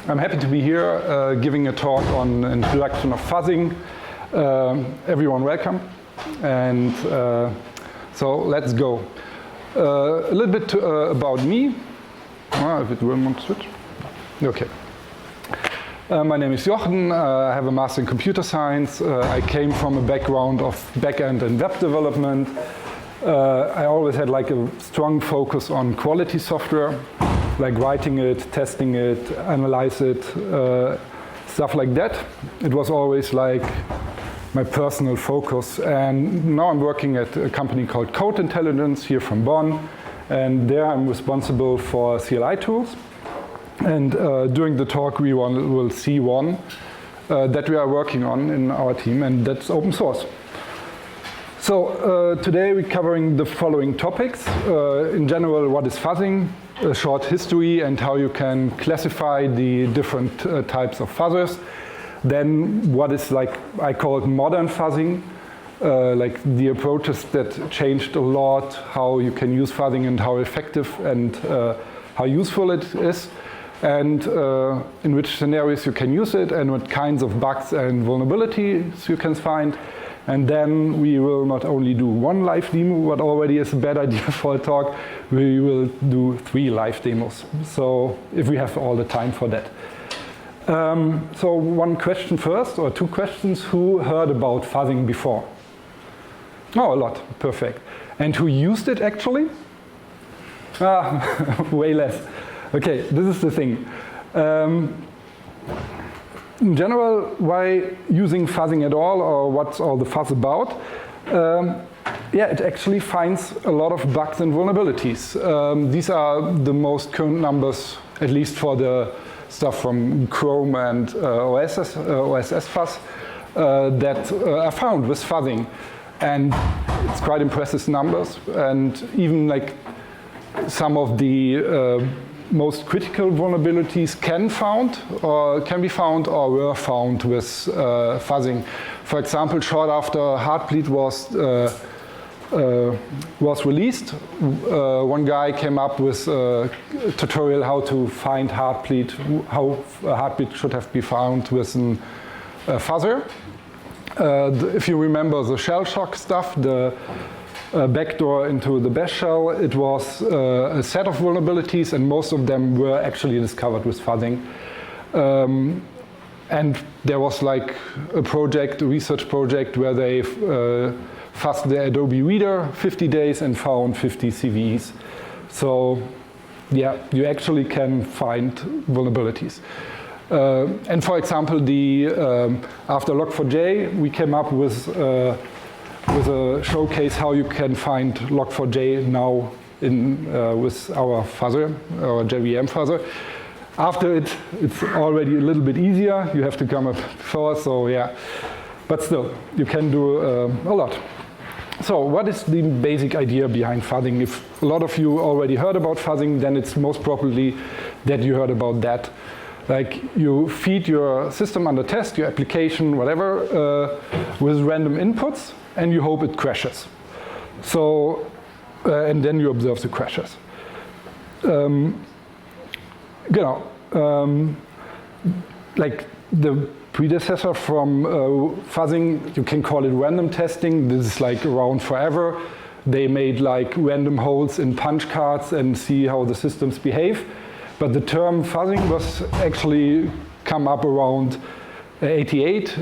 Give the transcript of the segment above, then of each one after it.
I'm happy to be here giving a talk on introduction of fuzzing. Everyone welcome. And so let's go. A little bit about me. If it will not switch. Okay. My name is Jochen. I have a master in computer science. I came from a background of backend and web development. I always had like a strong focus on quality software, like writing it, testing it, analyze it, stuff like that. It was always like my personal focus. And now I'm working at a company called Code Intelligence here from Bonn. And there I'm responsible for CLI tools. And during the talk we will see one that we are working on in our team, and that's open source. So today we're covering the following topics. In general, what is fuzzing, a short history and how you can classify the different types of fuzzers. Then what is, like I call it, modern fuzzing, like the approaches that changed a lot, how you can use fuzzing and how effective and how useful it is, and in which scenarios you can use it and what kinds of bugs and vulnerabilities you can find. And then we will not only do one live demo, what already is a bad idea for a talk, we will do 3 live demos. So if we have all the time for that. So one question first, or 2 questions. Who heard about fuzzing before? Oh, a lot, perfect. And who used it actually? Way less. Okay, this is the thing. In general, why using fuzzing at all, or what's all the fuzz about? Yeah, it actually finds a lot of bugs and vulnerabilities. These are the most current numbers, at least for the stuff from Chrome and OSS fuzz, that are found with fuzzing. And it's quite impressive numbers, and even like some of the most critical vulnerabilities can be found or were found with fuzzing. For example, short after Heartbleed was released, one guy came up with a tutorial how to find Heartbleed, how Heartbleed should have been found with a fuzzer. If you remember the shell shock stuff, the backdoor into the bash shell, it was a set of vulnerabilities, and most of them were actually discovered with fuzzing. And there was like a research project, where they fuzzed the Adobe Reader 50 days and found 50 CVEs. So yeah, you actually can find vulnerabilities. And for example, after Log4j, we came up with a showcase how you can find Log4j now with our fuzzer, our JVM Fuzzer. After it's already a little bit easier. You have to come up before, so yeah. But still, you can do a lot. So what is the basic idea behind fuzzing? If a lot of you already heard about fuzzing, then it's most probably that you heard about that. Like you feed your system under test, your application, whatever, with random inputs, and you hope it crashes. So, and then you observe the crashes. Like the predecessor from fuzzing, you can call it random testing. This is like around forever. They made like random holes in punch cards and see how the systems behave. But the term fuzzing was actually come up around 88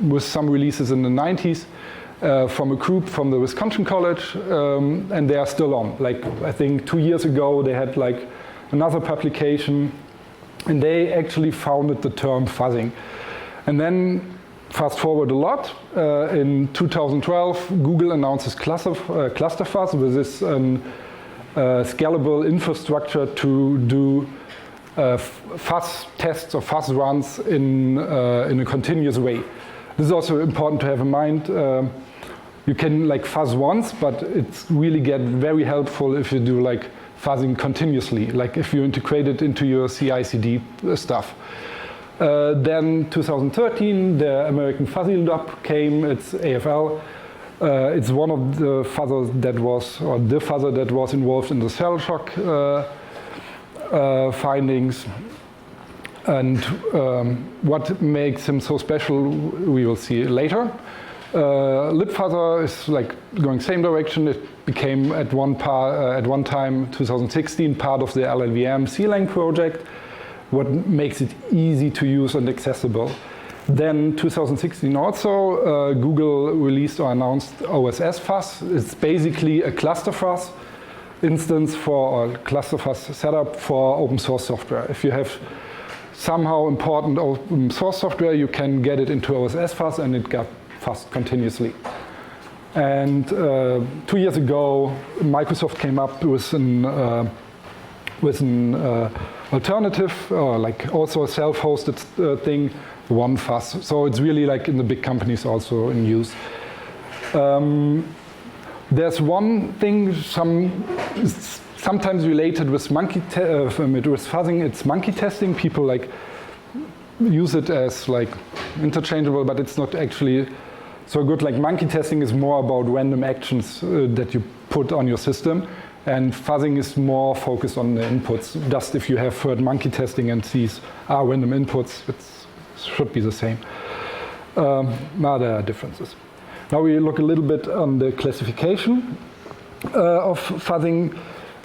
with some releases in the 90s from a group from the Wisconsin College, and they are still on. Like I think 2 years ago they had like another publication, and they actually founded the term fuzzing. And then fast forward a lot, in 2012 Google announces ClusterFuzz, with this scalable infrastructure to do fuzz tests or fuzz runs in a continuous way. This is also important to have in mind. You can like fuzz once, but it's really get very helpful if you do like fuzzing continuously, like if you integrate it into your CI/CD stuff. Then 2013, the American Fuzzy Lab came. It's AFL. It's one of the fuzzers that was, or the fuzzer that was involved in the shell shock findings. And what makes him so special, we will see later. LibFuzzer is like going same direction. It became at one time, 2016, part of the LLVM CLang project, what makes it easy to use and accessible. Then 2016 also, Google released or announced OSS Fuzz. It's basically a cluster fuzz instance or cluster fuzz setup for open source software. If you have somehow important open source software, you can get it into OSS Fuzz and it got fuzzed continuously. And 2 years ago, Microsoft came up with an alternative, like also a self-hosted thing, OneFuzz. So it's really like in the big companies also in use. There's one thing sometimes related with fuzzing. It's monkey testing. People like use it as like interchangeable, but it's not actually so good. Like monkey testing is more about random actions that you put on your system, and fuzzing is more focused on the inputs. Just if you have heard monkey testing and sees random inputs, it should be the same. Now there are differences. Now we look a little bit on the classification of fuzzing,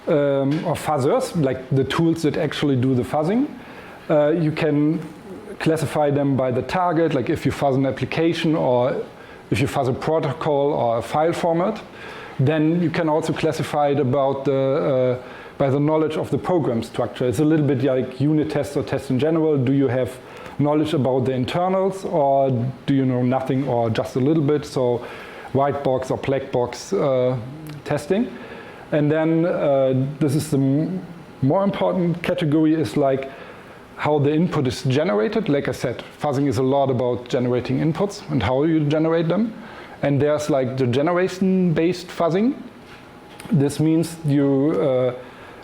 of fuzzers, like the tools that actually do the fuzzing. You can classify them by the target, like if you fuzz an application or if you fuzz a protocol or a file format. Then you can also classify it about by the knowledge of the program structure. It's a little bit like unit tests or tests in general. Do you have knowledge about the internals, or do you know nothing or just a little bit? So white box or black box testing. And then this is the more important category, is like how the input is generated. Like I said, fuzzing is a lot about generating inputs and how you generate them. And there's like the generation-based fuzzing. This means you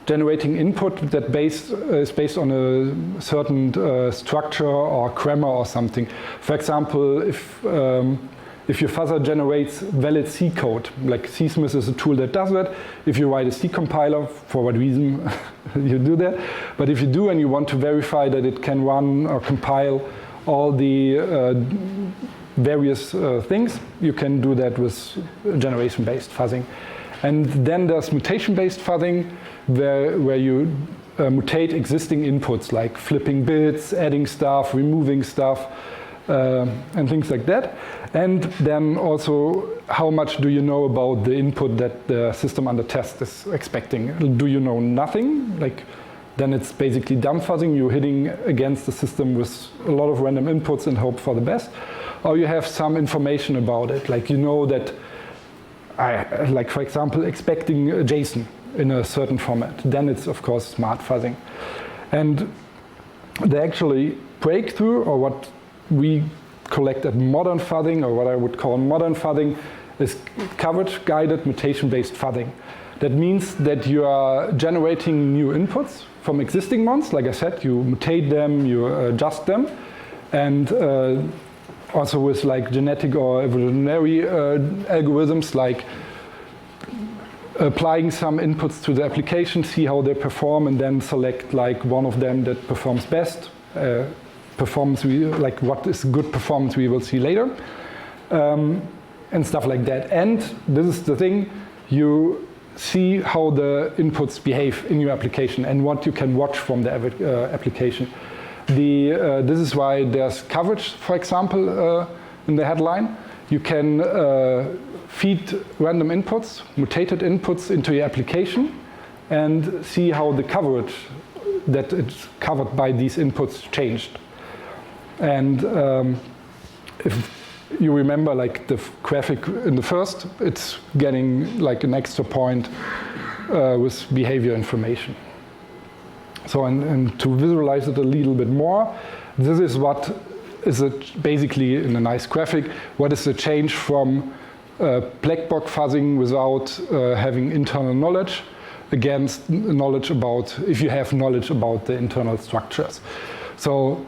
generating input that is based on a certain structure or grammar or something. For example, if your fuzzer generates valid C code, like CSmith is a tool that does that. If you write a C compiler, for what reason you do that. But if you do and you want to verify that it can run or compile all the various things, you can do that with generation-based fuzzing. And then there's mutation-based fuzzing, where you mutate existing inputs, like flipping bits, adding stuff, removing stuff, and things like that. And then also, how much do you know about the input that the system under test is expecting? Do you know nothing? Like, then it's basically dumb fuzzing. You're hitting against the system with a lot of random inputs and hope for the best. Or you have some information about it, like you know that, like for example, expecting a JSON in a certain format. Then it's of course smart fuzzing. And the actually breakthrough, or what we collect at modern fuzzing, or what I would call modern fuzzing, is coverage-guided mutation-based fuzzing. That means that you are generating new inputs from existing ones. Like I said, you mutate them, you adjust them, and also with like genetic or evolutionary algorithms, like applying some inputs to the application, see how they perform, and then select like one of them that performs best. Performance, like what is good performance, we will see later, and stuff like that. And this is the thing, you see how the inputs behave in your application and what you can watch from the application. This is why there's coverage, for example, in the headline. You can feed random inputs, mutated inputs into your application, and see how the coverage that it's covered by these inputs changed. And if you remember, like the graphic in the first, it's getting like an extra point with behavior information. So, and to visualize it a little bit more, this is what is it basically in a nice graphic. What is the change from black box fuzzing without having internal knowledge against knowledge about, if you have knowledge about the internal structures. So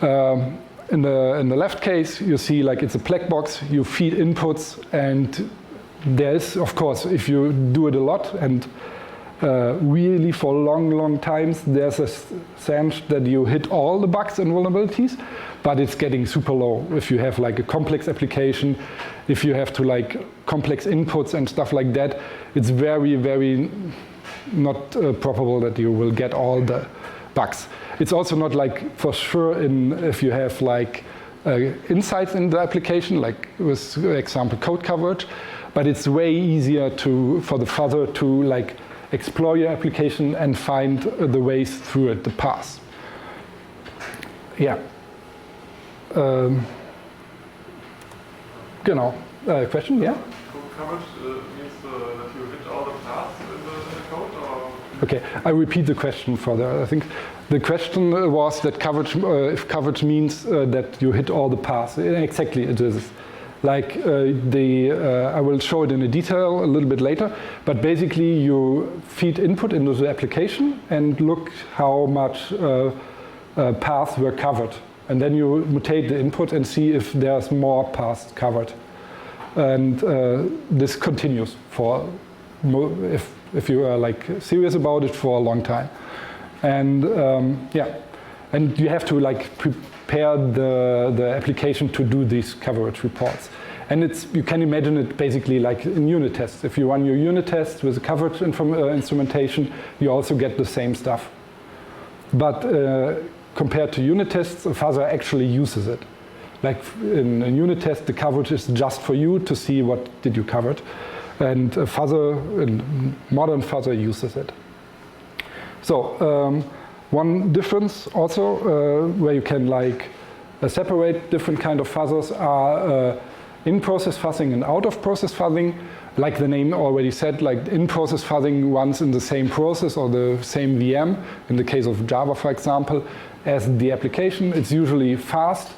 in the left case, you see like it's a black box, you feed inputs, and there is, of course, if you do it a lot and really for long times there's a chance that you hit all the bugs and vulnerabilities, but it's getting super low. If you have like a complex application, if you have to like complex inputs and stuff like that, it's very not probable that you will get all the bugs. It's also not like for sure if you have like insights in the application, like with example code coverage, but it's way easier for the fuzzer to like explore your application and find the ways through it, the paths. Yeah. Genau. Question? Yeah? Code coverage means that you hit all the paths in the code? Or? Okay, I repeat the question further. I think the question was that coverage, if coverage means that you hit all the paths. Exactly, it is. Like I will show it in detail a little bit later, but basically you feed input into the application and look how much paths were covered. And then you mutate the input and see if there's more paths covered. And this continues for, if you are like serious about it, for a long time. And yeah, and you have to like prepare the application to do these coverage reports. And you can imagine it basically like in unit tests. If you run your unit tests with a coverage instrumentation, you also get the same stuff. But compared to unit tests, a fuzzer actually uses it. Like in a unit test, the coverage is just for you to see what did you cover. And a fuzzer, a modern fuzzer uses it. So one difference also where you can like separate different kind of fuzzers are in-process fuzzing and out-of-process fuzzing. Like the name already said, like in-process fuzzing runs in the same process or the same VM, in the case of Java, for example, as the application. It's usually fast,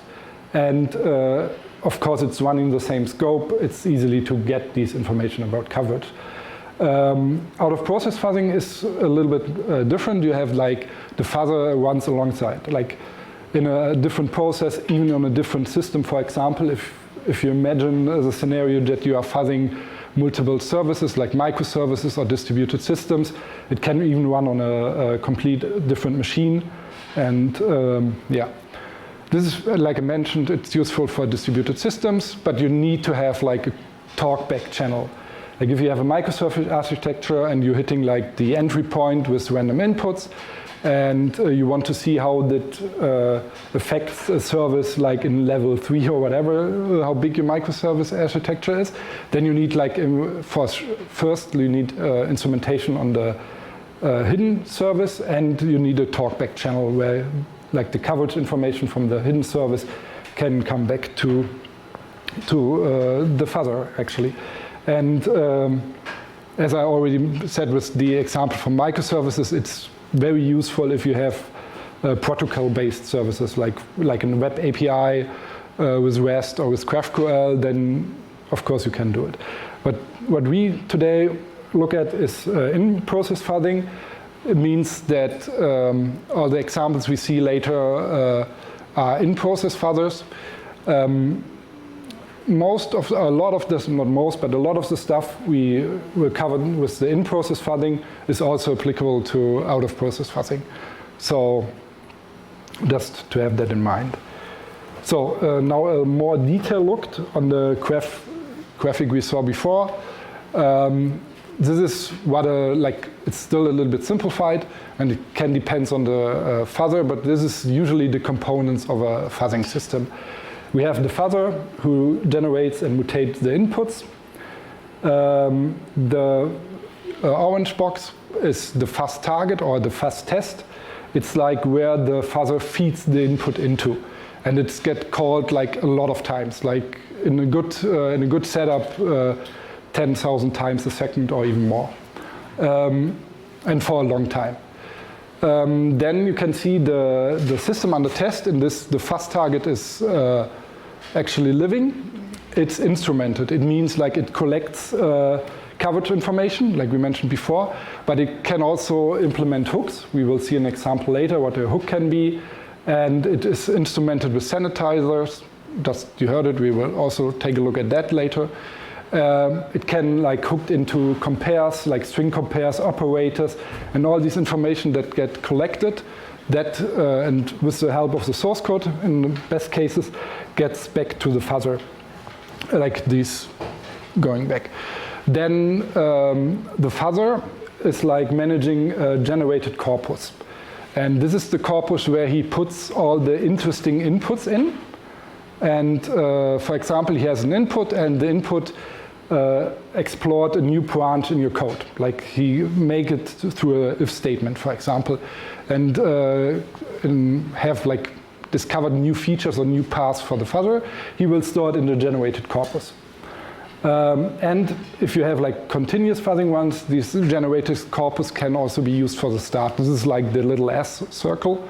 and of course it's running the same scope. It's easily to get these information about coverage. Out-of-process fuzzing is a little bit different. You have like the fuzzer runs alongside, like in a different process, even on a different system. For example, if you imagine the scenario that you are fuzzing multiple services like microservices or distributed systems, it can even run on a complete different machine. And yeah, this is, like I mentioned, it's useful for distributed systems, but you need to have like a talkback channel. Like if you have a microservice architecture and you're hitting like the entry point with random inputs, and you want to see how that affects a service like in level 3 or whatever, how big your microservice architecture is, then you need like, first you need instrumentation on the hidden service, and you need a talkback channel where like the coverage information from the hidden service can come back to the fuzzer actually. And as I already said with the example from microservices, it's very useful if you have protocol-based services like in web API with REST or with GraphQL, then of course you can do it. But what we today look at is in-process fuzzing. It means that all the examples we see later are in-process fuzzers. A lot of this, not most, but a lot of the stuff we will cover with the in-process fuzzing is also applicable to out-of-process fuzzing. So just to have that in mind. So now a more detailed look on the graphic we saw before. This is what it's still a little bit simplified, and it can depend on the fuzzer, but this is usually the components of a fuzzing system. We have the fuzzer who generates and mutates the inputs. The orange box is the fuzz target or the fuzz test. It's like where the fuzzer feeds the input into, and it's get called like a lot of times, like in a good setup, 10,000 times a second or even more, and for a long time. Then you can see the system under test. In this, the fuzz target is actually living. It's instrumented. It means like it collects coverage information, like we mentioned before, but it can also implement hooks. We will see an example later what a hook can be, and it is instrumented with sanitizers. Just you heard it. We will also take a look at that later. It can like hooked into compares, like string compares, operators, and all this information that get collected. That and with the help of the source code, in the best cases, gets back to the fuzzer, like these going back. Then the fuzzer is like managing a generated corpus. And this is the corpus where he puts all the interesting inputs in. And for example, he has an input, and the input explored a new branch in your code. Like he make it through an if statement, for example, and have like discovered new features or new paths for the fuzzer. He will store it in the generated corpus. And if you have like continuous fuzzing ones, this generated corpus can also be used for the start. This is like the little S circle.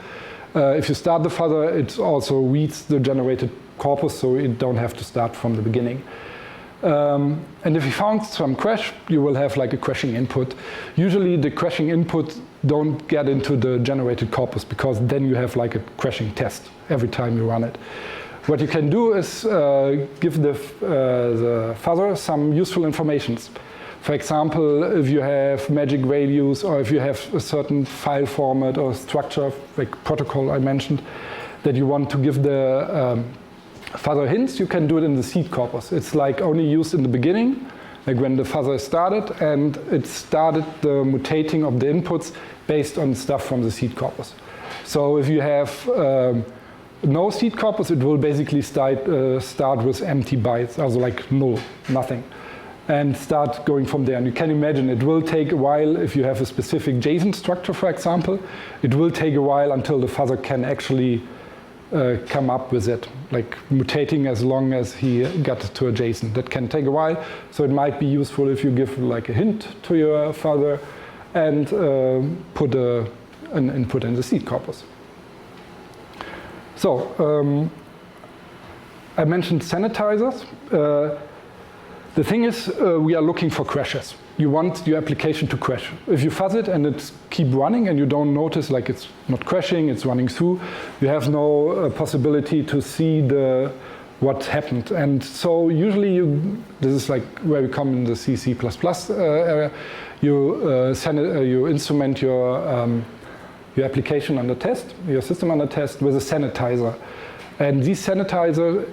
If you start the fuzzer, it also reads the generated corpus, so you don't have to start from the beginning. And if you found some crash, you will have like a crashing input. Usually the crashing input don't get into the generated corpus, because then you have like a crashing test every time you run it. What you can do is give the fuzzer some useful informations. For example, if you have magic values, or if you have a certain file format or structure, like protocol I mentioned, that you want to give the fuzzer hints, you can do it in the seed corpus. It's like only used in the beginning, like when the fuzzer started, and it started the mutating of the inputs based on stuff from the seed corpus. So if you have no seed corpus, it will basically start with empty bytes, also like null, nothing, and start going from there. And you can imagine it will take a while. If you have a specific JSON structure, for example, it will take a while until the fuzzer can actually come up with it, like mutating as long as he got to a JSON. That can take a while, so it might be useful if you give like a hint to your fuzzer and put an input in the seed corpus. So I mentioned sanitizers. The thing is, we are looking for crashes. You want your application to crash. If you fuzz it and it keep running and you don't notice, like it's not crashing, it's running through, you have no possibility to see what happened. And so usually this is like where we come in the C, C++ area, you instrument your application under test, your system under test with a sanitizer. And these sanitizer,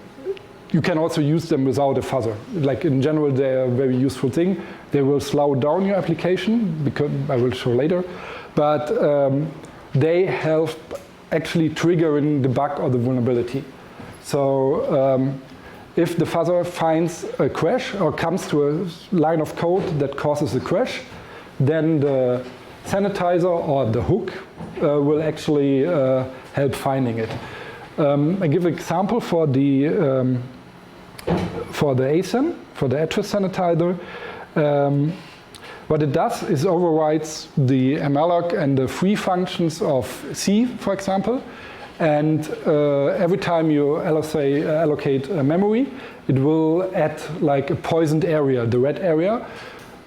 you can also use them without a fuzzer. Like in general, they're a very useful thing. They will slow down your application, because I will show later. But they help actually triggering the bug or the vulnerability. So if the fuzzer finds a crash or comes to a line of code that causes a crash, then the sanitizer or the hook will actually help finding it. I give an example for the ASAN, for the address sanitizer. What it does is overrides the malloc and the free functions of C, for example. And every time you allocate a memory, it will add like a poisoned area, the red area,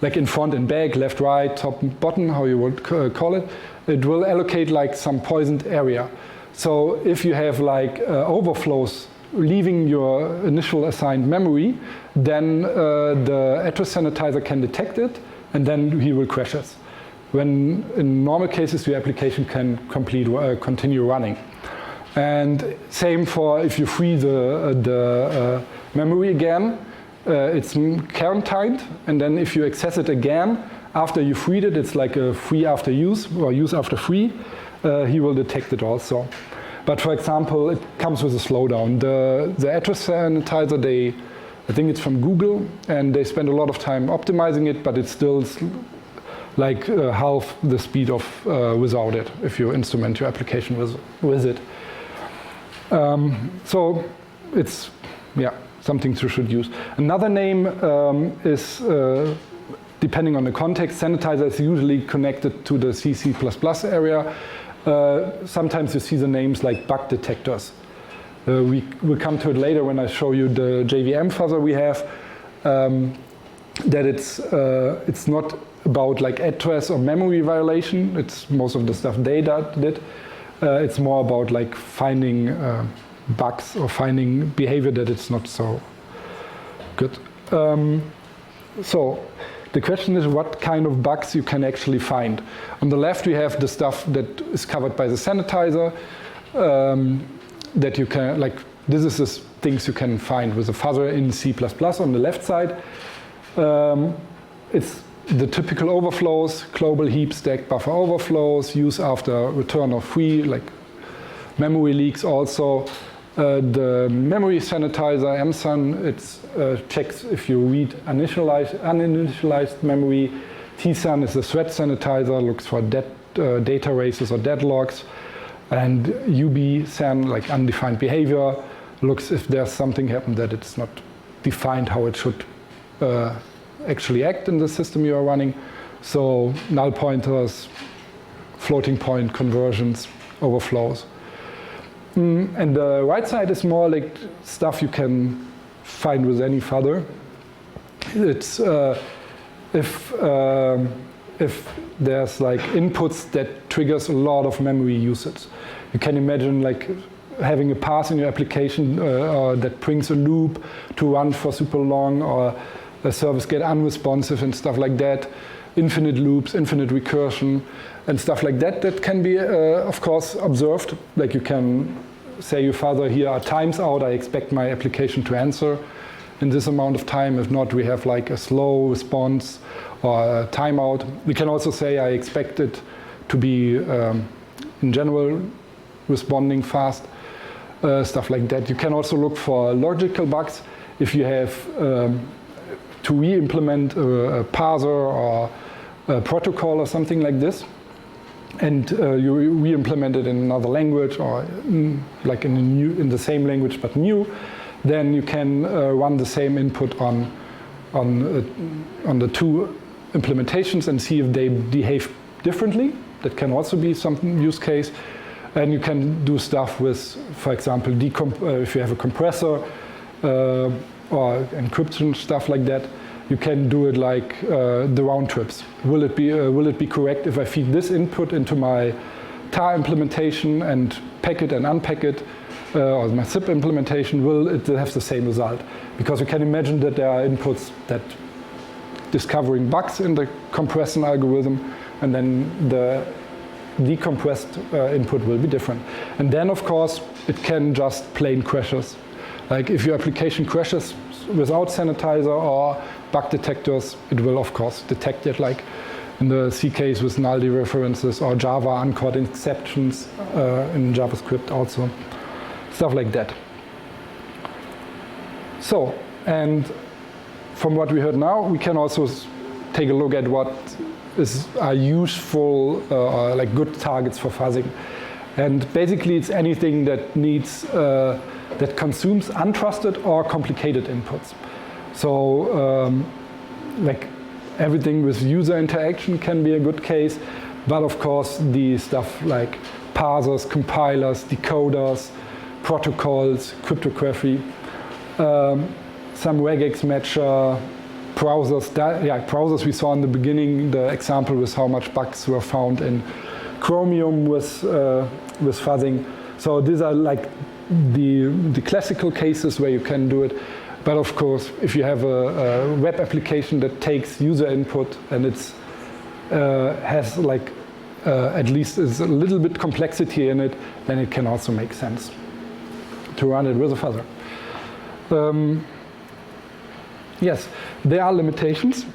like in front and back, left, right, top, bottom, how you would call it. It will allocate like some poisoned area. So if you have like overflows leaving your initial assigned memory, then the address sanitizer can detect it, and then he will crash it. When in normal cases, your application can continue running. And same for if you free the memory again, it's quarantined, and then if you access it again after you freed it, it's like a free after use or use after free. He will detect it also. But for example, it comes with a slowdown. The address sanitizer, I think it's from Google, and they spend a lot of time optimizing it, but it's still like half the speed of without it, if you instrument your application with it. So it's, yeah, something you should use. Another name is, depending on the context, sanitizer is usually connected to the C, C++ area. Sometimes you see the names like bug detectors. We will come to it later when I show you the JVM Fuzzer we have. That it's not about like address or memory violation. It's most of the stuff they did. It's more about like finding bugs or finding behavior that it's not so good. So the question is what kind of bugs you can actually find. On the left we have the stuff that is covered by the sanitizer, that you can, like, this is the things you can find with a fuzzer in C++. On the left side, it's the typical overflows, global heap stack buffer overflows, use after return of free, like memory leaks also. The memory sanitizer, MSAN, it checks if you read uninitialized memory. TSAN is the thread sanitizer, looks for data races or deadlocks. And UB-SAN, like undefined behavior, looks if there's something happened that it's not defined how it should actually act in the system you are running. So null pointers, floating point conversions, overflows. And the right side is more like stuff you can find with any fuzzer. It's if there's like inputs that triggers a lot of memory usage. You can imagine like having a pass in your application that brings a loop to run for super long, or a service get unresponsive and stuff like that. Infinite loops, infinite recursion, and stuff like that. That can be, of course, observed. Like you can say you fuzzer here are times out. I expect my application to answer in this amount of time. If not, we have like a slow response or a timeout. We can also say I expect it to be, in general, responding fast. Stuff like that. You can also look for logical bugs. If you have to re-implement a parser or a protocol or something like this, and you re-implement it in another language or like in the same language but new, then you can run the same input on the two implementations and see if they behave differently. That can also be some use case. And you can do stuff with, for example, if you have a compressor or encryption, stuff like that. You can do it like the round trips. Will it be correct if I feed this input into my tar implementation and pack it and unpack it, or my zip implementation? Will it have the same result? Because you can imagine that there are inputs that discovering bugs in the compression algorithm, and then the decompressed input will be different. And then, of course, it can just plain crashes. Like if your application crashes without sanitizer or bug detectors, it will, of course, detect it, like in the C case with null dereferences or Java uncaught exceptions in JavaScript also. Stuff like that. So, and from what we heard now, we can also take a look at what are useful or like good targets for fuzzing. And basically it's anything that needs, that consumes untrusted or complicated inputs. So like everything with user interaction can be a good case, but of course the stuff like parsers, compilers, decoders, protocols, cryptography, some regex matcher, browsers. Browsers we saw in the beginning, the example with how much bugs were found in Chromium with fuzzing. So these are like the classical cases where you can do it. But of course, if you have a web application that takes user input and it's has like at least is a little bit complexity in it, then it can also make sense to run it with a fuzzer. Yes, there are limitations.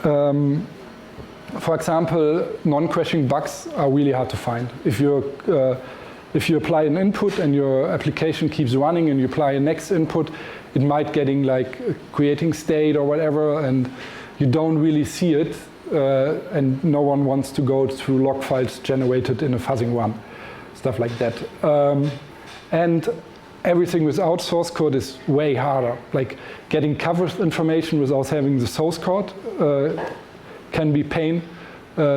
For example, non-crashing bugs are really hard to find. If you apply an input and your application keeps running and you apply a next input, it might getting like creating state or whatever, and you don't really see it, and no one wants to go through log files generated in a fuzzing run, stuff like that. And everything without source code is way harder. Like getting coverage information without having the source code can be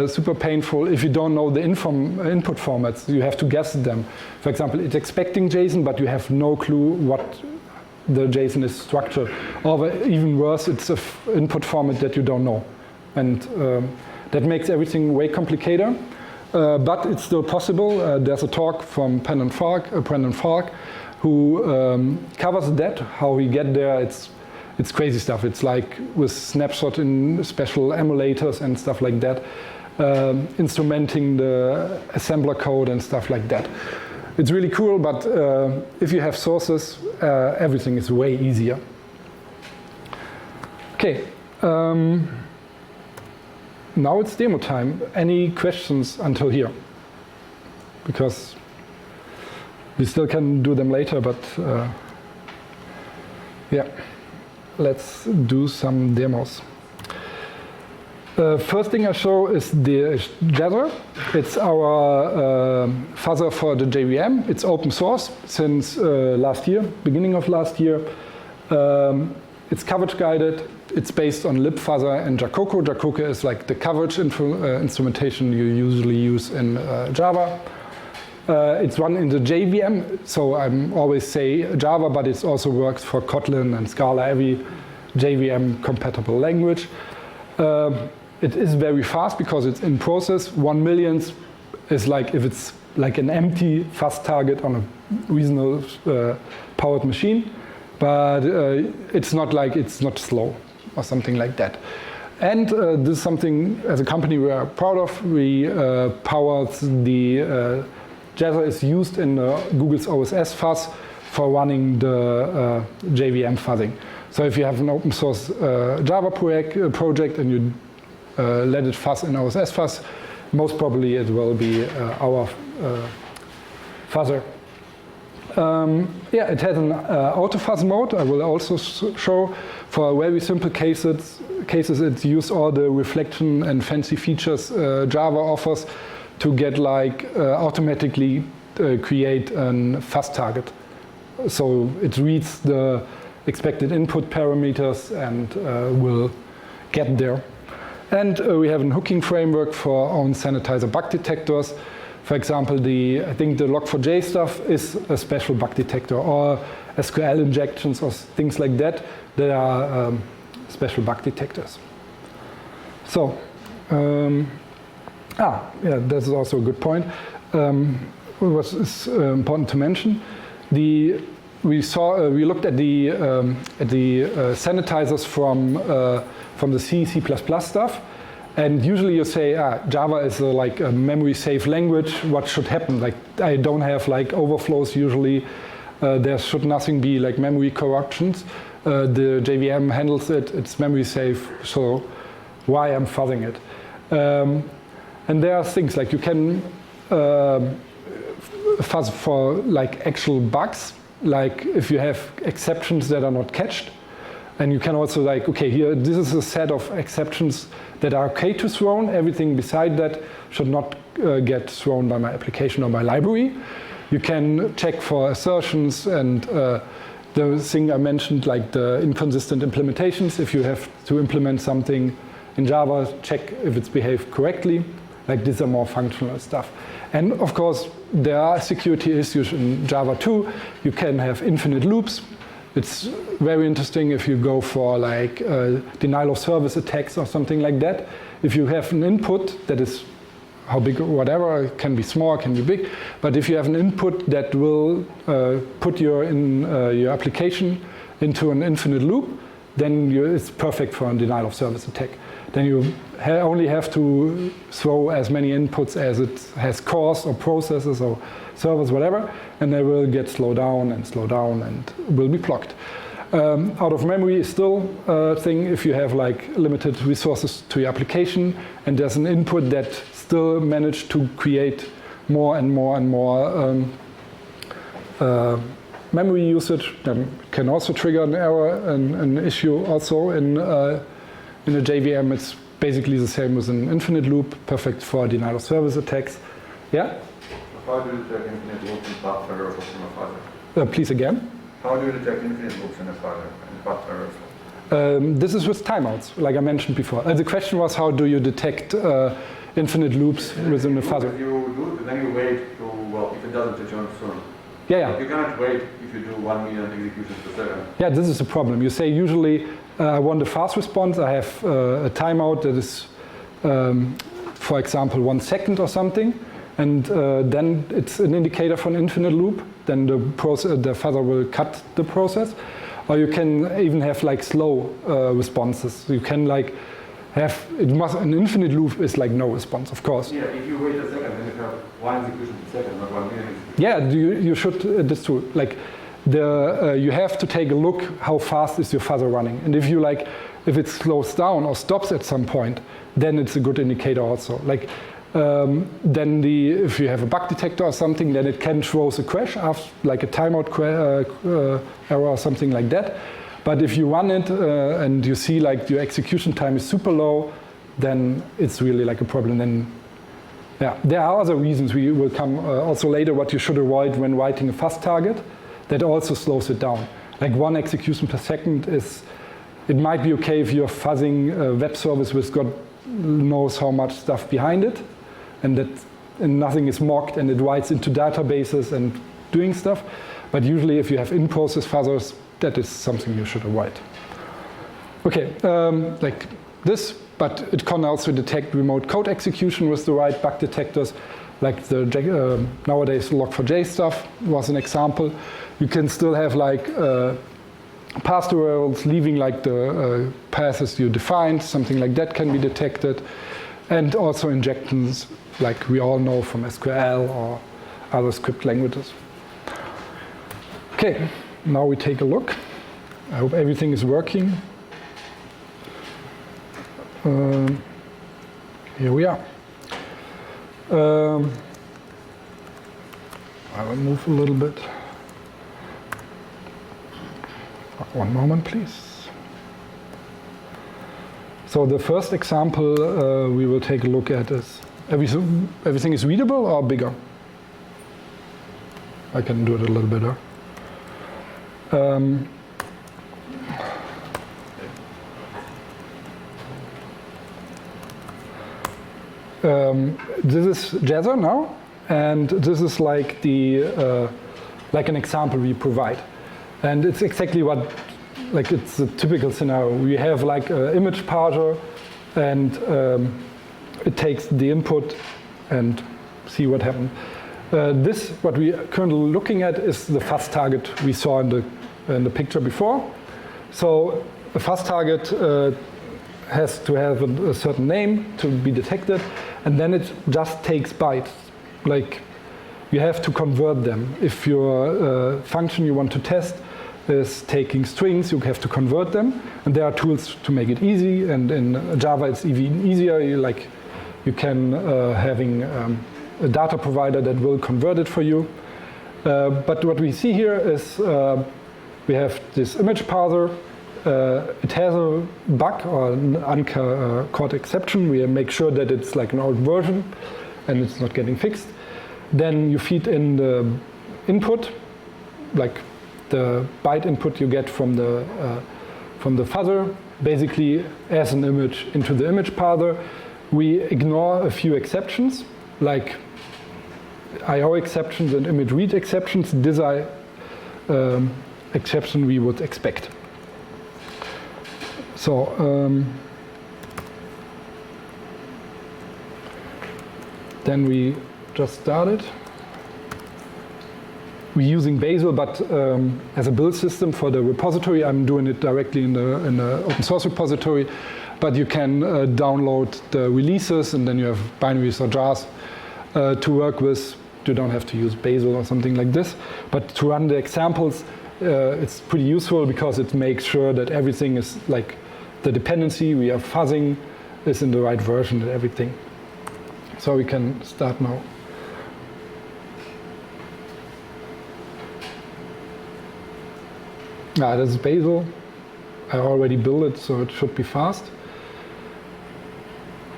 super painful if you don't know the input formats. You have to guess them. For example, it's expecting JSON, but you have no clue what the JSON is structured. Or even worse, it's an input format that you don't know. And that makes everything way complicated. But it's still possible. There's a talk from Brendan Falk, who covers that, how we get there. It's it's crazy stuff. It's like with snapshot in special emulators and stuff like that, instrumenting the assembler code and stuff like that. It's really cool, but if you have sources, everything is way easier. Okay, now it's demo time. Any questions until here? Because we still can do them later, but yeah, let's do some demos. First thing I show is the Jazzer. It's our fuzzer for the JVM. It's open source since last year, beginning of last year. It's coverage guided. It's based on libfuzzer and Jacoco. Jacoco is like the coverage instrumentation you usually use in Java. It's run in the JVM, so I always say Java, but it also works for Kotlin and Scala, every JVM compatible language. It is very fast because it's in process. 1 millionth is like if it's like an empty fuzz target on a reasonable powered machine, but it's not like it's not slow or something like that. And this is something as a company we are proud of. We powered the Jazzer is used in Google's OSS fuzz for running the JVM fuzzing. So if you have an open source Java project and you let it fuzz in OSS fuzz, most probably it will be our fuzzer. Yeah, it has an Autofuzz mode. I will also show for very simple cases it uses all the reflection and fancy features Java offers to get like automatically create a fuzz target. So it reads the expected input parameters and will get there. And we have a hooking framework for our own sanitizer bug detectors. For example, I think the log4j stuff is a special bug detector, or SQL injections or things like that are special bug detectors. So, yeah, this is also a good point. What is important to mention? We looked at the sanitizers from the C++ stuff, and usually you say, Java is like a memory safe language. What should happen? Like I don't have like overflows usually. There should nothing be like memory corruptions. The JVM handles it. It's memory safe. So why I'm fuzzing it? And there are things like you can fuzz for like actual bugs. Like if you have exceptions that are not catched, and you can also like, okay, here, this is a set of exceptions that are okay to throw. Everything beside that should not get thrown by my application or my library. You can check for assertions and the thing I mentioned, like the inconsistent implementations. If you have to implement something in Java, check if it's behaved correctly. Like these are more functional stuff. And of course, there are security issues in Java too. You can have infinite loops. It's very interesting if you go for like denial of service attacks or something like that. If you have an input that is how big or whatever, it can be small, can be big, but if you have an input that will put your application into an infinite loop, then it's perfect for a denial of service attack. Then you only have to throw as many inputs as it has cores or processes or servers, whatever, and they will get slowed down and will be blocked. Out of memory is still a thing if you have like limited resources to your application and there's an input that still managed to create more and more and more memory usage, then can also trigger an error, an issue also in a JVM. It's basically the same as an infinite loop, perfect for denial of service attacks. Yeah? How do you detect infinite loops in path errors from a fuzzer? Please again? How do you detect infinite loops in a fuzzer and path errors? This is with timeouts, like I mentioned before. The question was, how do you detect infinite loops within a fuzzer? If you do it, then you wait to, well, if it doesn't return soon. Yeah. You cannot wait if you do 1 million executions per second. Yeah, this is the problem. You say usually I want a fast response. I have a timeout that is, for example, 1 second or something. And then it's an indicator for an infinite loop. Then the fuzzer will cut the process. Or you can even have like slow responses. You can like have, an infinite loop is like no response, of course. Yeah, if you wait a second, then you have one execution per second, not 1 million. Yeah, you should, this too. Like, you have to take a look how fast is your fuzzer running. And if if it slows down or stops at some point, then it's a good indicator also. Like, then if you have a bug detector or something, then it can throw a crash after, like a timeout error or something like that. But if you run it and you see like your execution time is super low, then it's really like a problem. Then, yeah, there are other reasons. We will come also later what you should avoid when writing a fuzz target. That also slows it down. Like 1 execution per second it might be okay if you're fuzzing a web service with God knows how much stuff behind it, and nothing is mocked and it writes into databases and doing stuff. But usually if you have in-process fuzzers, that is something you should avoid. Okay, like this, but it can also detect remote code execution with the right bug detectors, like the nowadays log4j stuff was an example. You can still have like path URLs leaving like the paths you defined, something like that can be detected. And also injections, like we all know from SQL or other script languages. Okay, now we take a look. I hope everything is working. Here we are. I will move a little bit. One moment, please. So the first example we will take a look at is, everything is readable or bigger? I can do it a little better. This is Jazzer now, and this is like like an example we provide. And it's exactly what, like it's a typical scenario. We have like an image parser, and it takes the input and see what happened. What we are currently looking at is the fuzz target we saw in the picture before. So a fuzz target has to have a certain name to be detected, and then it just takes bytes. Like you have to convert them. If your function you want to test is taking strings, you have to convert them, and there are tools to make it easy. And in Java, it's even easier. You can having a data provider that will convert it for you. But what we see here is we have this image parser. It has a bug or an uncaught exception. We make sure that it's like an old version and it's not getting fixed. Then you feed in the input, like the byte input you get from the fuzzer, basically as an image into the image parser. We ignore a few exceptions, like I/O exceptions and image read exceptions. These are exception we would expect. So then we just started. We're using Bazel, but as a build system for the repository. I'm doing it directly in the open source repository, but you can download the releases, and then you have binaries or jars to work with. You don't have to use Bazel or something like this, but to run the examples, it's pretty useful because it makes sure that everything is like the dependency we are fuzzing is in the right version and everything. So we can start now. This is Bazel. I already built it, so it should be fast.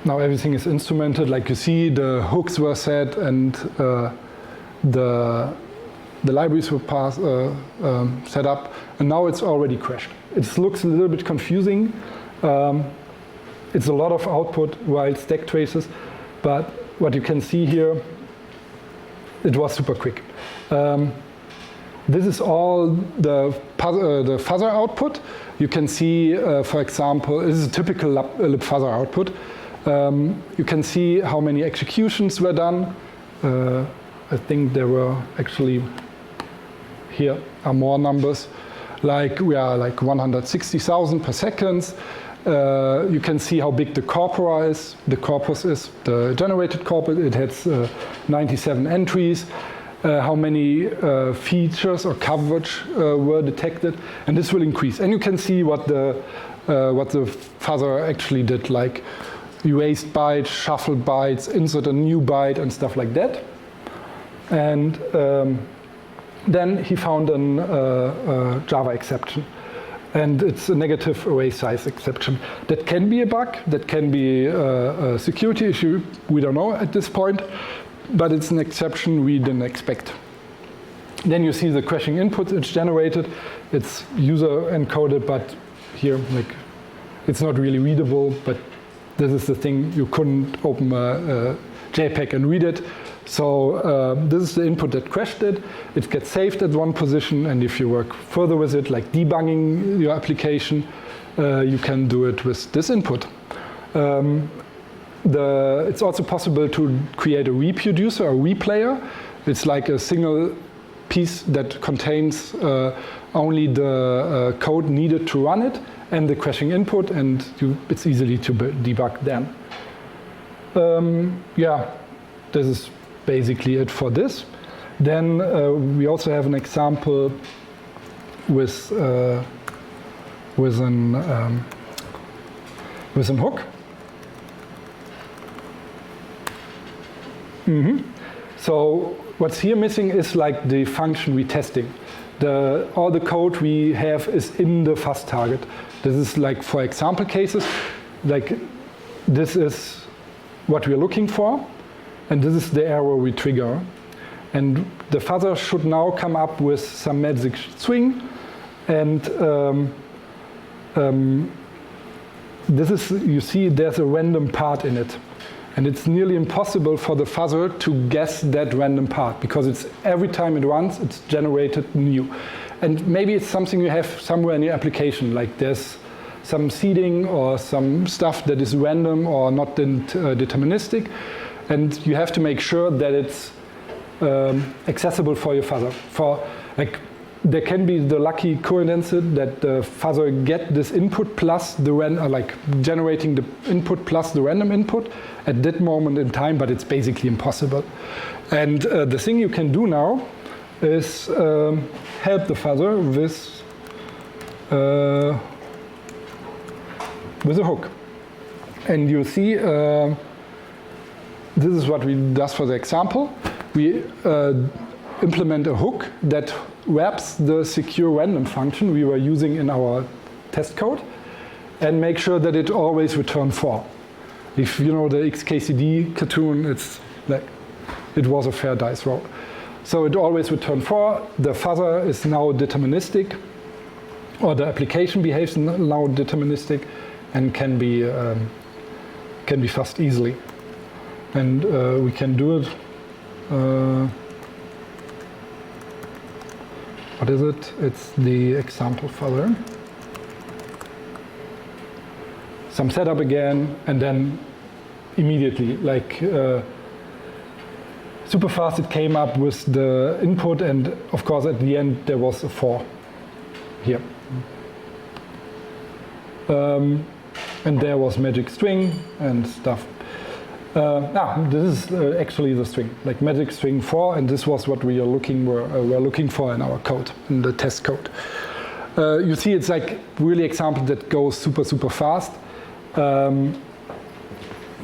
Now everything is instrumented. Like you see, the hooks were set and the libraries were set up, and now it's already crashed. It looks a little bit confusing. It's a lot of output while stack traces, but what you can see here, it was super quick. This is all the fuzzer output. You can see, for example, this is a typical lib fuzzer output. You can see how many executions were done. I think there were actually, here are more numbers. like we are like 160,000 per second. You can see how big the corpus is, the generated corpus. It has 97 entries. How many features or coverage were detected, and this will increase. And you can see what the fuzzer actually did, like erased bytes, shuffled bytes, insert a new byte, and stuff like that. And then he found a Java exception. And it's a negative array size exception. That can be a bug, that can be a security issue, we don't know at this point, but it's an exception we didn't expect. Then you see the crashing inputs it's generated. It's user encoded, but here, like, it's not really readable, but this is the thing, you couldn't open a JPEG and read it. So this is the input that crashed it. It gets saved at one position, and if you work further with it, like debugging your application, you can do it with this input. It's also possible to create a reproducer, a replayer. It's like a single piece that contains only the code needed to run it and the crashing input, and it's easily to debug then. Yeah, this is basically it for this. Then we also have an example with an hook. So what's here missing is like the function we're testing. All the code we have is in the fuzz target. This is like for example cases, like this is what we're looking for, and this is the error we trigger. And the fuzzer should now come up with some magic string, and this is, you see there's a random part in it. And it's nearly impossible for the fuzzer to guess that random part, because it's every time it runs, it's generated new. And maybe it's something you have somewhere in your application, like there's some seeding or some stuff that is random or not deterministic, and you have to make sure that it's accessible for your fuzzer. There can be the lucky coincidence that the fuzzer get this input plus the generating the input plus the random input at that moment in time, but it's basically impossible. And the thing you can do now is help the fuzzer with a hook. And you see, this is what we do for the example. We implement a hook that wraps the secure random function we were using in our test code and make sure that it always returns 4. If you know the XKCD cartoon, it's like it was a fair dice roll. So it always returns 4. The fuzzer is now deterministic, or the application behaves now deterministic, and can be fuzzed easily. And we can do it. What is it? It's the example fuzzer. Some setup again, and then immediately, like super fast, it came up with the input, and of course at the end there was a 4 here. And there was magic string and stuff. This is actually the string, like magic string 4, and this was what we are were looking for in our code, in the test code. You see, it's like really example that goes super fast.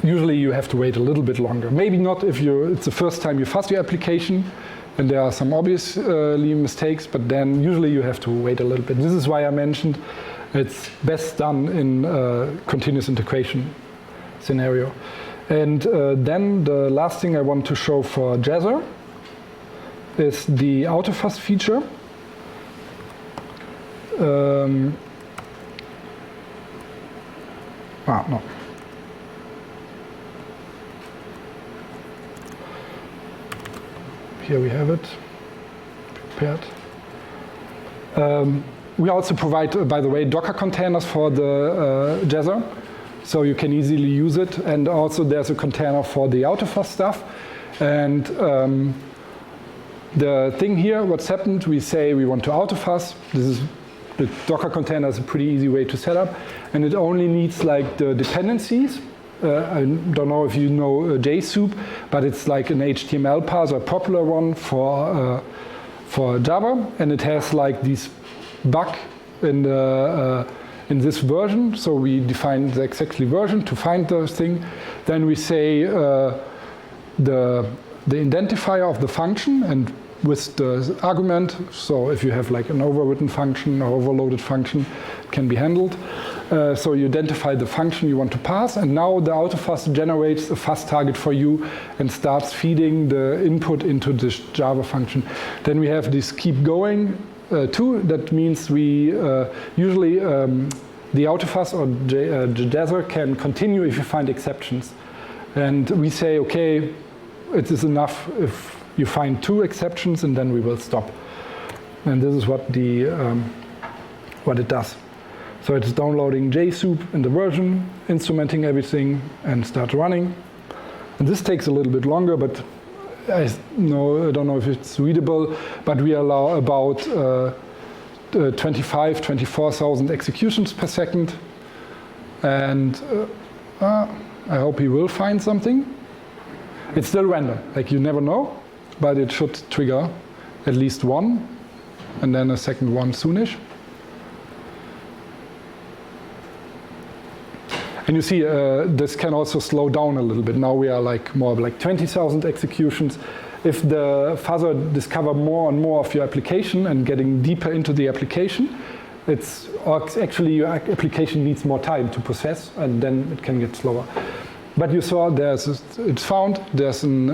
Usually you have to wait a little bit longer. Maybe not if it's the first time you fuzz your application, and there are some obviously mistakes, but then usually you have to wait a little bit. This is why I mentioned it's best done in continuous integration scenario. And then the last thing I want to show for Jazzer is the Autofuzz feature. No. Here we have it, prepared. We also provide, by the way, Docker containers for the Jazzer, so you can easily use it. And also there's a container for the Autofuzz stuff. And the thing here, what's happened, we say we want to Autofuzz. This is The Docker container is a pretty easy way to set up, and it only needs like the dependencies. I don't know if you know JSoup, but it's like an HTML parser, a popular one for Java, and it has like this bug in this version. So we define the exactly version to find the thing. Then we say the identifier of the function and with the argument. So if you have like an overwritten function or overloaded function, it can be handled. So you identify the function you want to pass, and now the Autofuzz generates a fuzz target for you and starts feeding the input into this Java function. Then we have this keep going too. That means we usually the Autofuzz or Jazzer can continue if you find exceptions. And we say, okay, it is enough if you find 2 exceptions, and then we will stop. And this is what it does. So it's downloading JSoup in the version, instrumenting everything, and start running. And this takes a little bit longer, but I don't know if it's readable, but we allow about 24,000 executions per second. And I hope he will find something. It's still random, like you never know, but it should trigger at least one, and then a second one soonish. And you see, this can also slow down a little bit. Now we are like more like 20,000 executions. If the fuzzer discovers more and more of your application and getting deeper into the application, actually your application needs more time to process, and then it can get slower. But you saw it's found. There's an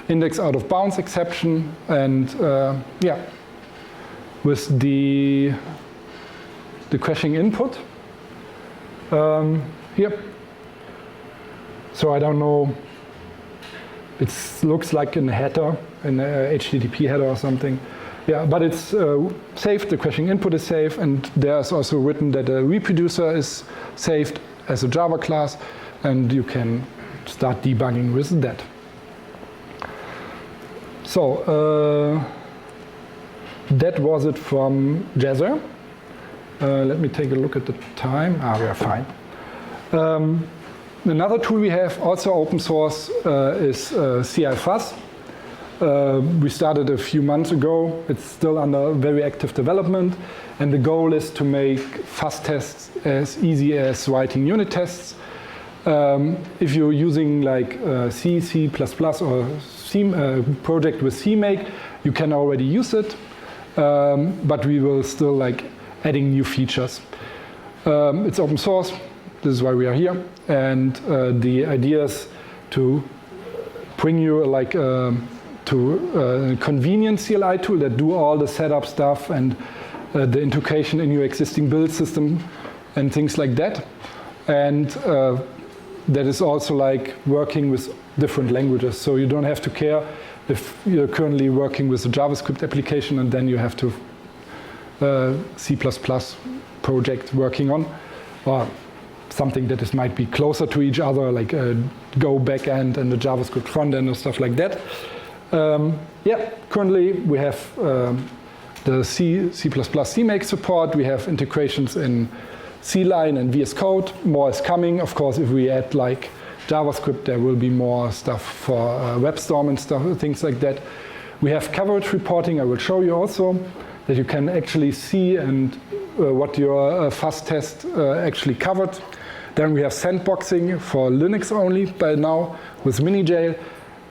index out of bounds exception, and yeah, with the crashing input. Here. So I don't know, it looks like a header, an HTTP header or something. Yeah, but it's safe, the crashing input is safe, and there's also written that a reproducer is saved as a Java class, and you can start debugging with that. So that was it from Jazzer. Let me take a look at the time. We are fine. Another tool we have, also open source, is CIFuzz. We started a few months ago. It's still under very active development, and the goal is to make fuzz tests as easy as writing unit tests. If you're using like C, C++, or C, project with CMake, you can already use it, but we will still like adding new features. It's open source. This is why we are here, and the idea is to bring you like to a convenient CLI tool that do all the setup stuff and the integration in your existing build system and things like that, and that is also like working with different languages. So you don't have to care if you're currently working with a JavaScript application and then you have to C++ project working on, or something that might be closer to each other, like a Go backend and the JavaScript frontend and stuff like that. Yeah, currently we have the C++ CMake support. We have integrations in C-Line and VS Code. More is coming. Of course, if we add like JavaScript, there will be more stuff for WebStorm and stuff, things like that. We have coverage reporting. I will show you also that you can actually see and what your fuzz test actually covered. Then we have sandboxing for Linux only by now with minijail.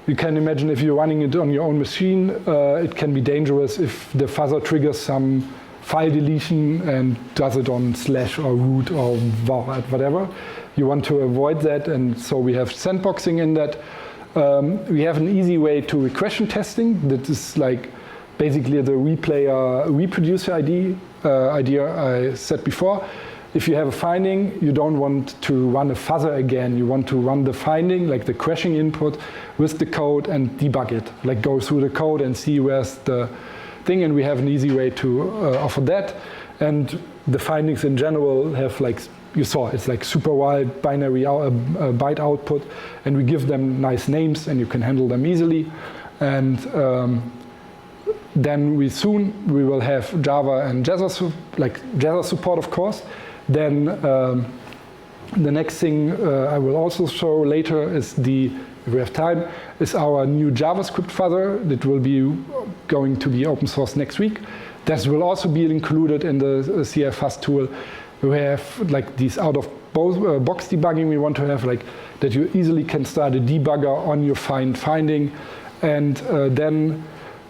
You can imagine if you're running it on your own machine, it can be dangerous if the fuzzer triggers some file deletion and does it on / or root or whatever. You want to avoid that, and so we have sandboxing in that. We have an easy way to regression testing. That is like basically the reproducer idea I said before. If you have a finding, you don't want to run a fuzzer again. You want to run the finding, like the crashing input, with the code and debug it. Like go through the code and see where's the thing, and we have an easy way to offer that. And the findings in general have, like you saw, it's like super wide binary byte output, and we give them nice names and you can handle them easily. And then we will have Java and Jazz, Jazz support, of course. Then the next thing I will also show later is if we have time, is our new JavaScript Fuzzer that will be going to be open source next week. That will also be included in the CIFuzz tool. We have like these out-of-box debugging we want to have, like that you easily can start a debugger on your finding, and then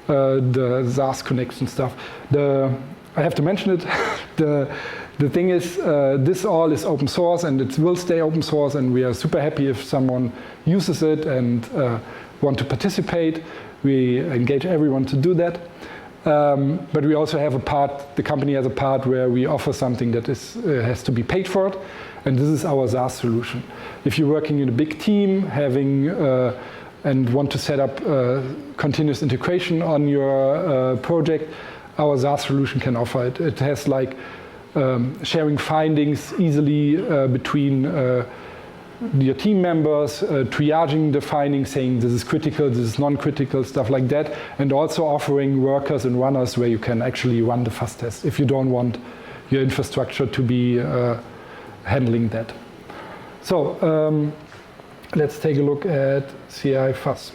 the SaaS connection stuff. I have to mention it. The thing is, this all is open source and it will stay open source, and we are super happy if someone uses it and want to participate. We engage everyone to do that. But we also have a part, the company has a part where we offer something that has to be paid for it, and this is our SaaS solution. If you're working in a big team, and want to set up continuous integration on your project, our SaaS solution can offer it. It has like sharing findings easily between your team members, triaging the findings, saying this is critical, this is non-critical, stuff like that, and also offering workers and runners where you can actually run the fuzz test if you don't want your infrastructure to be handling that. So let's take a look at CIFuzz.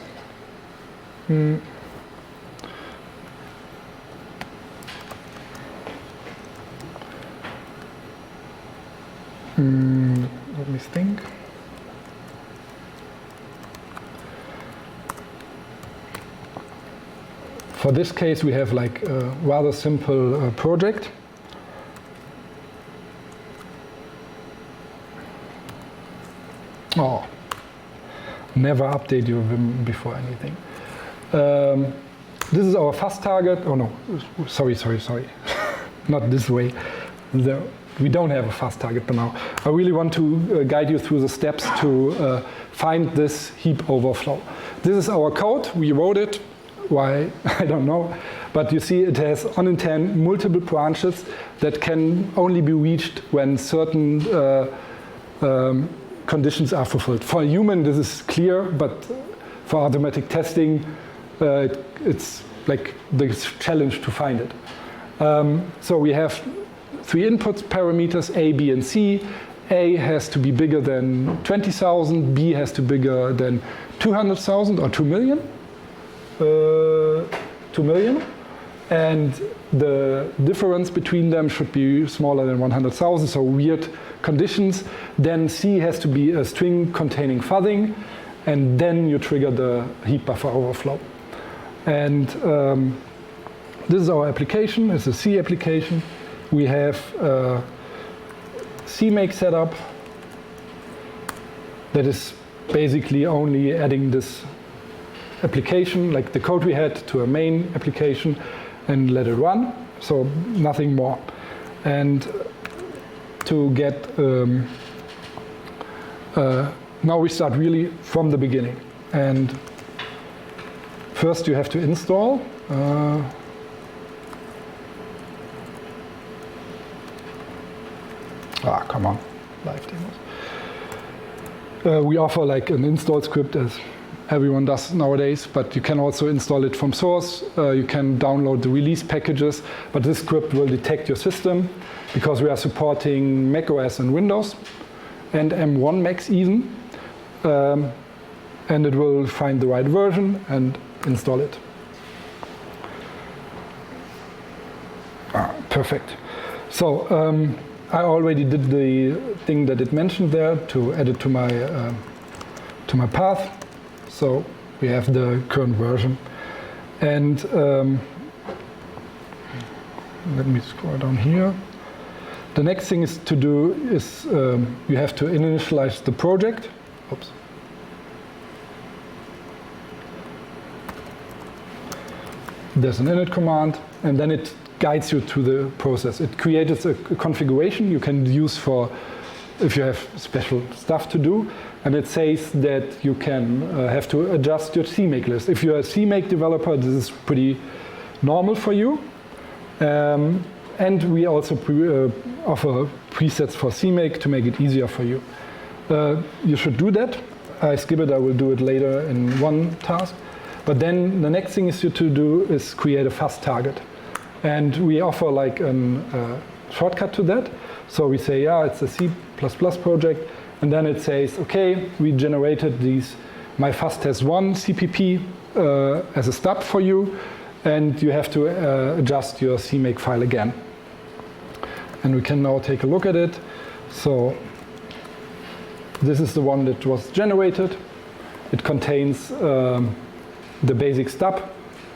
Let me think. For this case, we have like a rather simple project. Oh, never update your Vim before anything. This is our fuzz target. Oh no, sorry. Not this way. We don't have a fuzz target by now. I really want to guide you through the steps to find this heap overflow. This is our code. We wrote it. Why? I don't know. But you see it has on intent multiple branches that can only be reached when certain conditions are fulfilled. For a human, this is clear, but for automatic testing, it's like the challenge to find it. So we have 3 input parameters, A, B, and C. A has to be bigger than 20,000, B has to be bigger than 200,000 or 2 million. 2 million, and the difference between them should be smaller than 100,000, so weird conditions. Then C has to be a string containing fuzzing, and then you trigger the heap buffer overflow. And this is our application. It's a C application. We have CMake setup that is basically only adding this application, like the code we had, to a main application and let it run, so nothing more. And to get, now we start really from the beginning. And first you have to install. Come on, live demos. We offer like an install script as everyone does nowadays, but you can also install it from source. You can download the release packages, but this script will detect your system because we are supporting Mac OS and Windows and M1 Macs even. And it will find the right version and install it. Perfect. So I already did the thing that it mentioned there to add it to my path. So we have the current version. And let me scroll down here. The next thing is to do is you have to initialize the project. Oops. There's an init command, and then it guides you through the process. It creates a configuration you can use for if you have special stuff to do. And it says that you can have to adjust your CMake list. If you're a CMake developer, this is pretty normal for you. And we also offer presets for CMake to make it easier for you. You should do that. I skip it, I will do it later in one task. But then the next thing is to do is create a fuzz target. And we offer like a shortcut to that. So we say, yeah, it's a C++ project. And then it says, okay, we generated these my fuzz test 1 CPP as a stub for you. And you have to adjust your CMake file again. And we can now take a look at it. So this is the one that was generated. It contains the basic stub.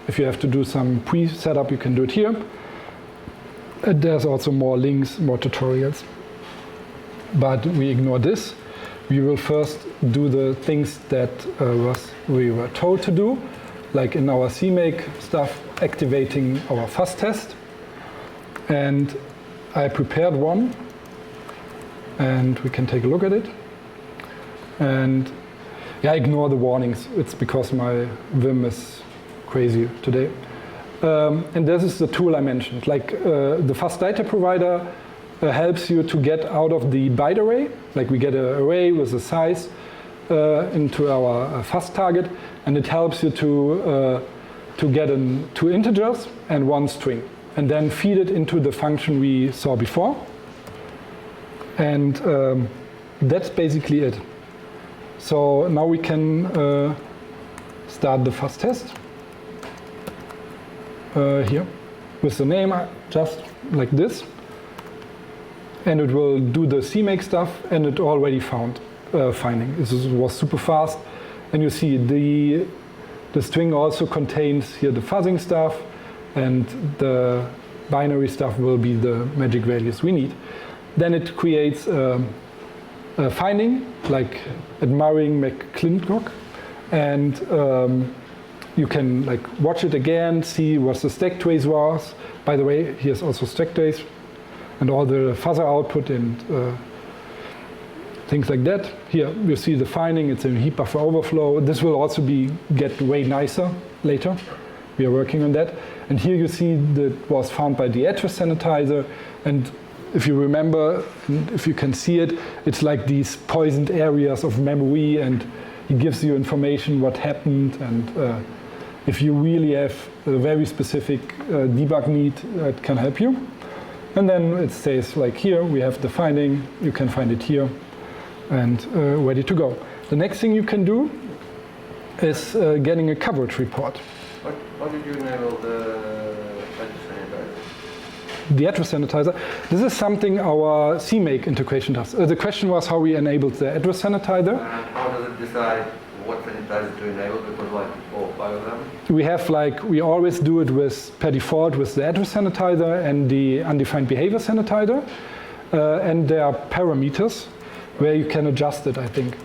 If you have to do some pre-setup, you can do it here. There's also more links, more tutorials. But we ignore this. We will first do the things that we were told to do, like in our CMake stuff, activating our fuzz test. And I prepared one, and we can take a look at it. And yeah, ignore the warnings. It's because my Vim is crazy today. And this is the tool I mentioned. Like the fuzz data provider helps you to get out of the byte array. Like we get an array with a size into our fuzz target, and it helps you to get 2 integers and 1 string, and then feed it into the function we saw before. And that's basically it. So now we can start the fuzz test here with the name just like this. And it will do the CMake stuff, and it already found finding. This was super fast. And you see the string also contains here the fuzzing stuff, and the binary stuff will be the magic values we need. Then it creates a finding, like admiring McClintock, and you can like watch it again, see what the stack trace was. By the way, here's also stack trace, and all the fuzzer output and things like that. Here you see the finding, it's a heap buffer overflow. This will also get way nicer later. We are working on that. And here you see that was found by the address sanitizer. And if you remember, if you can see it, it's like these poisoned areas of memory, and it gives you information what happened. And if you really have a very specific debug need, it can help you. And then it says, like here, we have the finding. You can find it here, and ready to go. The next thing you can do is getting a coverage report. What did you enable the address sanitizer? The address sanitizer. This is something our CMake integration does. The question was how we enabled the address sanitizer. And how does it decide what sanitizer to enable? Because like 4 or 5 of them. We have we always do it per default with the address sanitizer and the undefined behavior sanitizer, and there are parameters where you can adjust it, I think.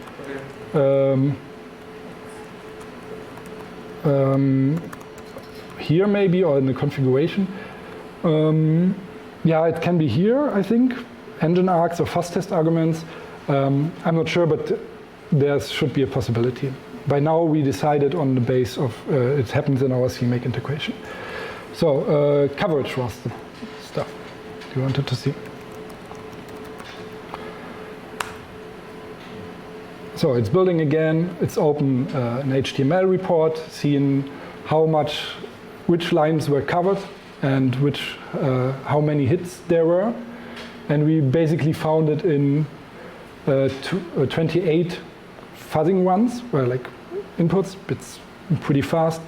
Okay. Here maybe, or in the configuration. Yeah, it can be here, I think. Engine args or fuzz test arguments. I'm not sure, but there should be a possibility. By now we decided on the base of it happens in our CMake integration. So coverage was the stuff you wanted to see. So it's building again. It's open an HTML report, seeing which lines were covered and how many hits there were. And we basically found it in 28 fuzzing runs, where like inputs. It's pretty fast,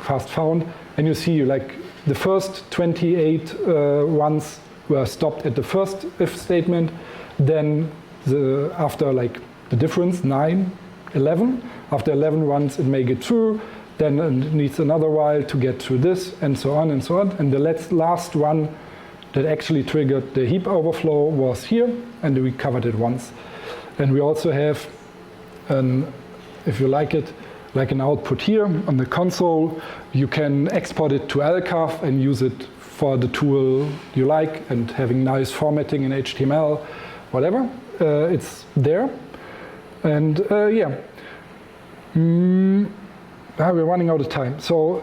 fast found. And you see like the first 28 runs were stopped at the first if statement. Then after like the difference, 9, 11, after 11 runs it may get through, then it needs another while to get through this, and so on and so on. And the last run that actually triggered the heap overflow was here, and we covered it once. And we also have, if you like it, like an output here on the console. You can export it to LCAF and use it for the tool you like, and having nice formatting in HTML, whatever. It's there. And yeah. We're running out of time. So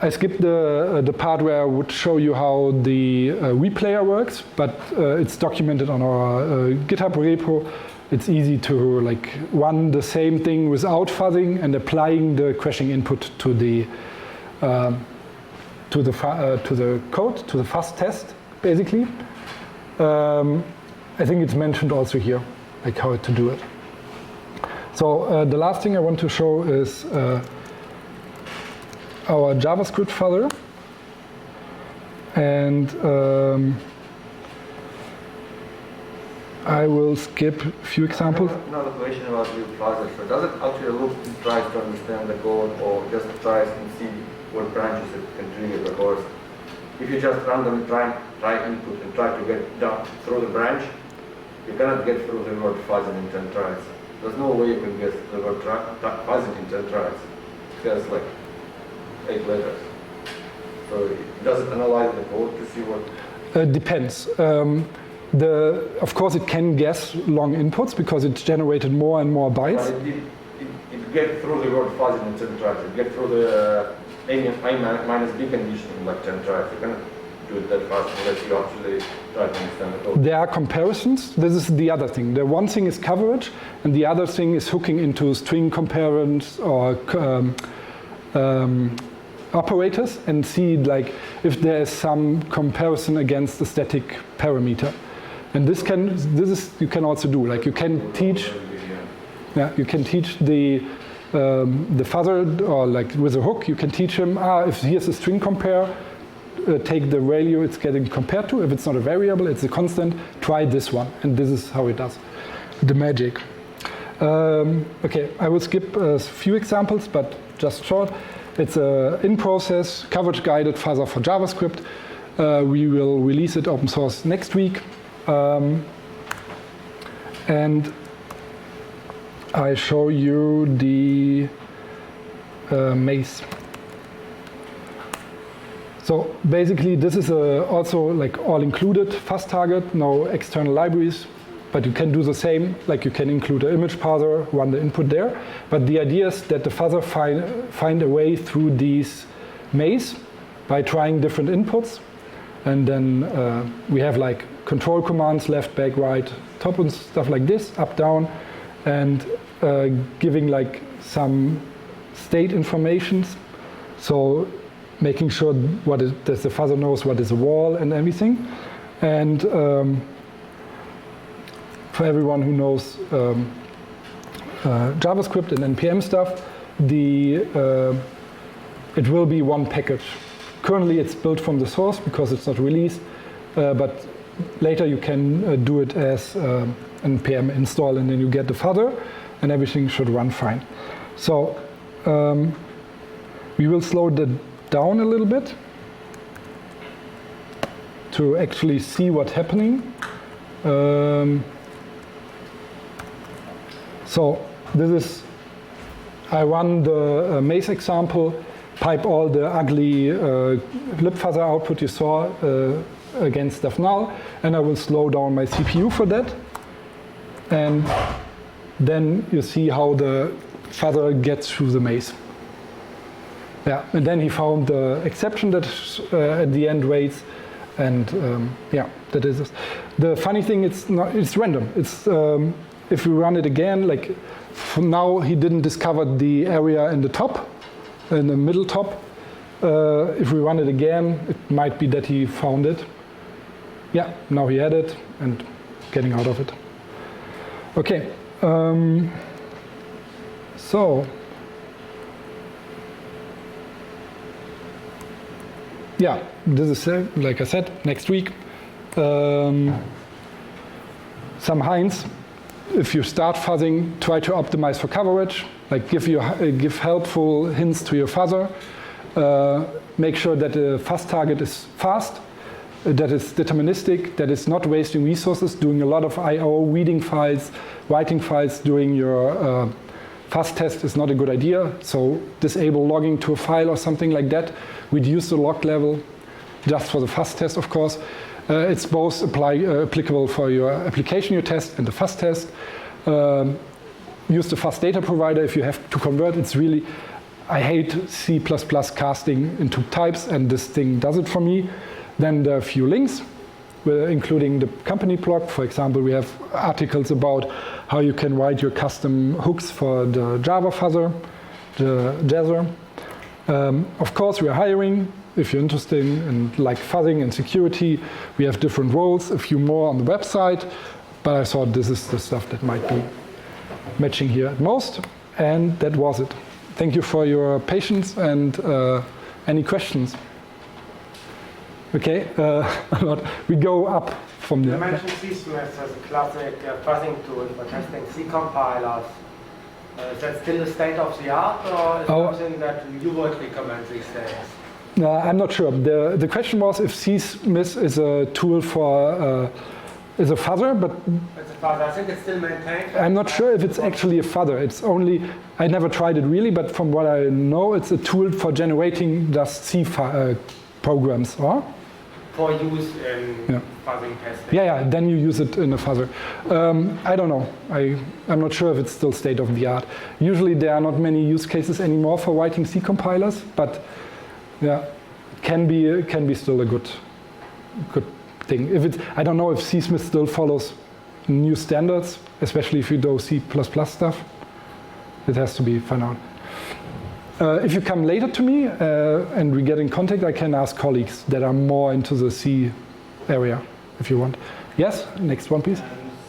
I skipped the part where I would show you how the replayer works, but it's documented on our GitHub repo. it's easy to like run the same thing without fuzzing and applying the crashing input to the code, to the fuzz test, basically. I think it's mentioned also here, like how to do it. So the last thing I want to show is our JavaScript Fuzzer. And I will skip a few examples. Another question about Use Fuzzing. So does it actually look and try to understand the code, or just tries and see what branches it can trigger? Because if you just randomly try input and try to get down through the branch, you cannot get through the word fuzzing in 10 tries. There's no way you can get the word fuzzing in 10 tries. It has like 8 letters. So does it analyze the code to see what? Depends. Of course, it can guess long inputs because it's generated more and more bytes. But it gets through the word fuzzing in 10 tries. It gets through the A minus B condition in like 10 tries. You cannot do it that fast unless you actually try to understand the code. There are comparisons. This is the other thing. The one thing is coverage, and the other thing is hooking into string comparisons or operators and see like if there is some comparison against a static parameter. And you can also do, like you can teach the fuzzer, or like with a hook, you can teach him, if here's a string compare, take the value it's getting compared to. If it's not a variable, it's a constant, try this one. And this is how it does the magic. Okay, I will skip a few examples, but just short. It's a in-process, coverage-guided fuzzer for JavaScript. We will release it open source next week. And I show you the maze. So basically, this is also like all-included fuzz target, no external libraries. But you can do the same, like you can include an image parser, run the input there. But the idea is that the fuzzer find a way through these maze by trying different inputs. And then we have like control commands, left, back, right, top and stuff like this, up, down, and giving like some state informations. So making sure that the fuzzer knows what is a wall and everything. And for everyone who knows JavaScript and NPM stuff, it will be one package. Currently it's built from the source because it's not released, but later you can do it as NPM install, and then you get the fuzzer and everything should run fine. So we will slow that down a little bit to actually see what's happening. So this is, I run the maze example, pipe all the ugly lib fuzzer output you saw against stuff null, and I will slow down my CPU for that. And then you see how the fuzzer gets through the maze. Yeah, and then he found the exception that at the end waits, and yeah, that is it. The funny thing, it's random. It's if we run it again, like for now he didn't discover the area in the top, in the middle top. If we run it again, it might be that he found it. Yeah, now he had it and getting out of it. Okay, so yeah, this is like I said, next week. Some hints. If you start fuzzing, try to optimize for coverage, like give helpful hints to your fuzzer. Make sure that the fuzz target is fast, that it's deterministic, that it's not wasting resources, doing a lot of I/O, reading files, writing files during your fuzz test is not a good idea. So disable logging to a file or something like that. Reduce the log level, just for the fuzz test, of course. It's both applicable for your application you test and the fuzz test. Use the fuzz data provider if you have to convert. It's really, I hate C++ casting into types, and this thing does it for me. Then there are a few links. including the company blog. For example, we have articles about how you can write your custom hooks for the Java Fuzzer, the Jazzer. Of course, we are hiring. If you're interested in like fuzzing and security, we have different roles, a few more on the website. But I thought this is the stuff that might be matching here at most. And that was it. Thank you for your patience and any questions? Okay, we go up from there. You mentioned CIFuzz as a classic fuzzing tool for testing C compilers. Is that still the state of the art, or is it something that you would recommend these days? I'm not sure. The question was if CIFuzz is a tool for is a fuzzer, but it's a fuzzer. I think it's still maintained. I'm not sure if it's actually a fuzzer. It's only, I never tried it really, but from what I know, it's a tool for generating just C programs, or? For use in fuzzing testing. Yeah, then you use it in a fuzzer. I don't know. I'm not sure if it's still state of the art. Usually there are not many use cases anymore for writing C compilers, but yeah, can be still a good thing. If it's, I don't know if CIFuzz still follows new standards, especially if you do C++ stuff. It has to be found out. If you come later to me and we get in contact, I can ask colleagues that are more into the C area, if you want. Yes, next one, please.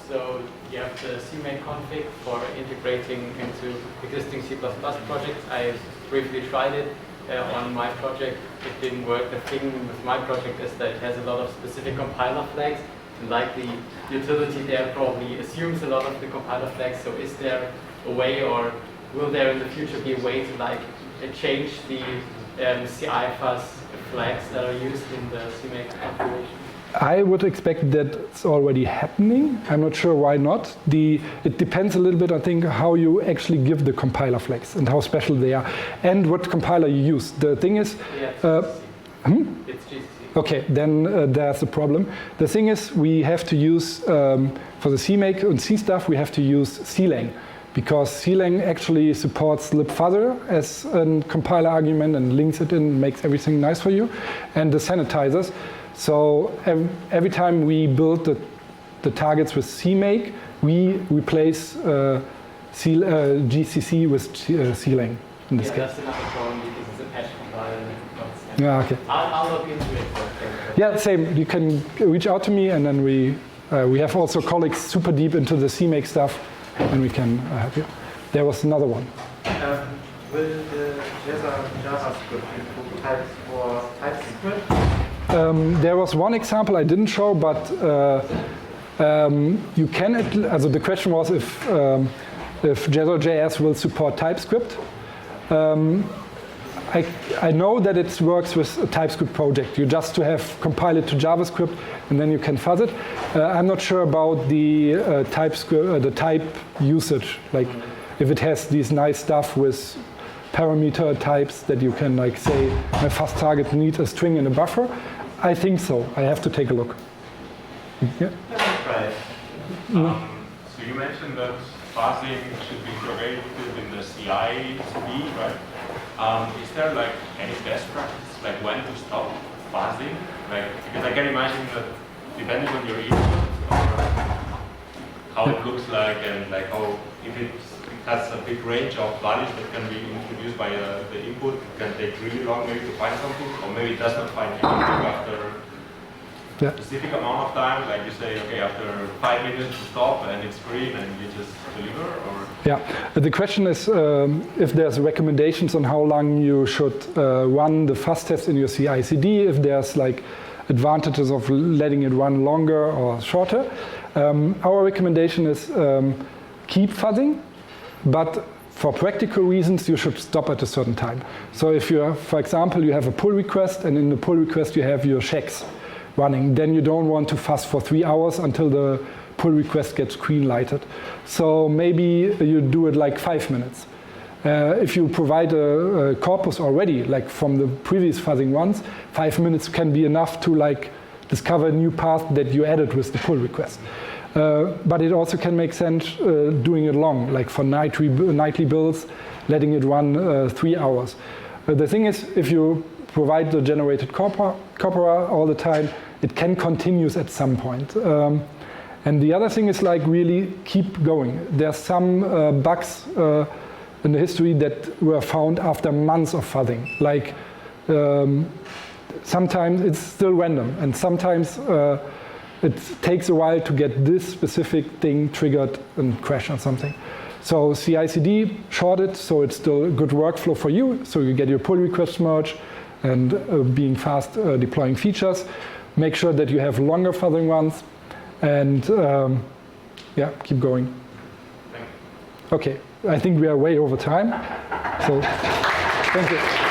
So you have the CMake config for integrating into existing C++ projects. I briefly tried it on my project. It didn't work. The thing with my project is that it has a lot of specific compiler flags, and like the utility there probably assumes a lot of the compiler flags. So is there a way, or will there in the future be a way to like change the CIFuzz flags that are used in the CMake configuration? I would expect that it's already happening. I'm not sure why not. It depends a little bit, I think, how you actually give the compiler flags and how special they are and what compiler you use. The thing is, it's GCC. Okay, then there's a problem. The thing is, we have to use, for the CMake and C stuff, we have to use CLang. Because CLang actually supports libfuzzer as a compiler argument and links it in, makes everything nice for you, and the sanitizers. So every time we build the targets with CMake, we replace GCC with CLang in this case. That's another problem because it's a patch compiler. Yeah, okay. I'll look into it. Yeah, same. You can reach out to me, and then we have also colleagues super deep into the CMake stuff, and we can help you. There was another one. Will the JavaScript include types for TypeScript? There was one example I didn't show, but you can. Also the question was if Jazzer.js will support TypeScript. I know that it works with a TypeScript project. You just compile it to JavaScript, and then you can fuzz it. I'm not sure about the TypeScript, the type usage. Like if it has these nice stuff with parameter types that you can like say, my fuzz target needs a string and a buffer. I think so. I have to take a look. Yeah. Right. So you mentioned that fuzzing should be integrated in the CI/CD, right? Is there like any best practice, like when to stop fuzzing? Like, because I can imagine that depending on your input, or how it looks like, and like how if it has a big range of values that can be introduced by the input, it can take really long maybe to find something, or maybe it does not find anything after a specific amount of time. Like you say, okay, after 5 minutes to stop and it's green and you just deliver, or? Yeah, the question is if there's recommendations on how long you should run the fuzz test in your CI/CD, if there's like advantages of letting it run longer or shorter. Our recommendation is keep fuzzing, but for practical reasons, you should stop at a certain time. So if you have, for example, you have a pull request, and in the pull request you have your checks running, then you don't want to fuzz for 3 hours until the pull request gets green lighted. So maybe you do it like 5 minutes. If you provide a corpus already, like from the previous fuzzing ones, 5 minutes can be enough to like discover a new path that you added with the pull request. But it also can make sense doing it long, like for nightly builds, letting it run 3 hours. The thing is, if you provide the generated corpora all the time, it can continue at some point. And the other thing is like really keep going. There's some bugs in the history that were found after months of fuzzing. Like sometimes it's still random, and sometimes it takes a while to get this specific thing triggered and crash or something. So CI/CD shorted, so it's still a good workflow for you. So you get your pull request merge and being fast deploying features. Make sure that you have longer fuzzing runs, and yeah, keep going. Okay, I think we are way over time. So thank you.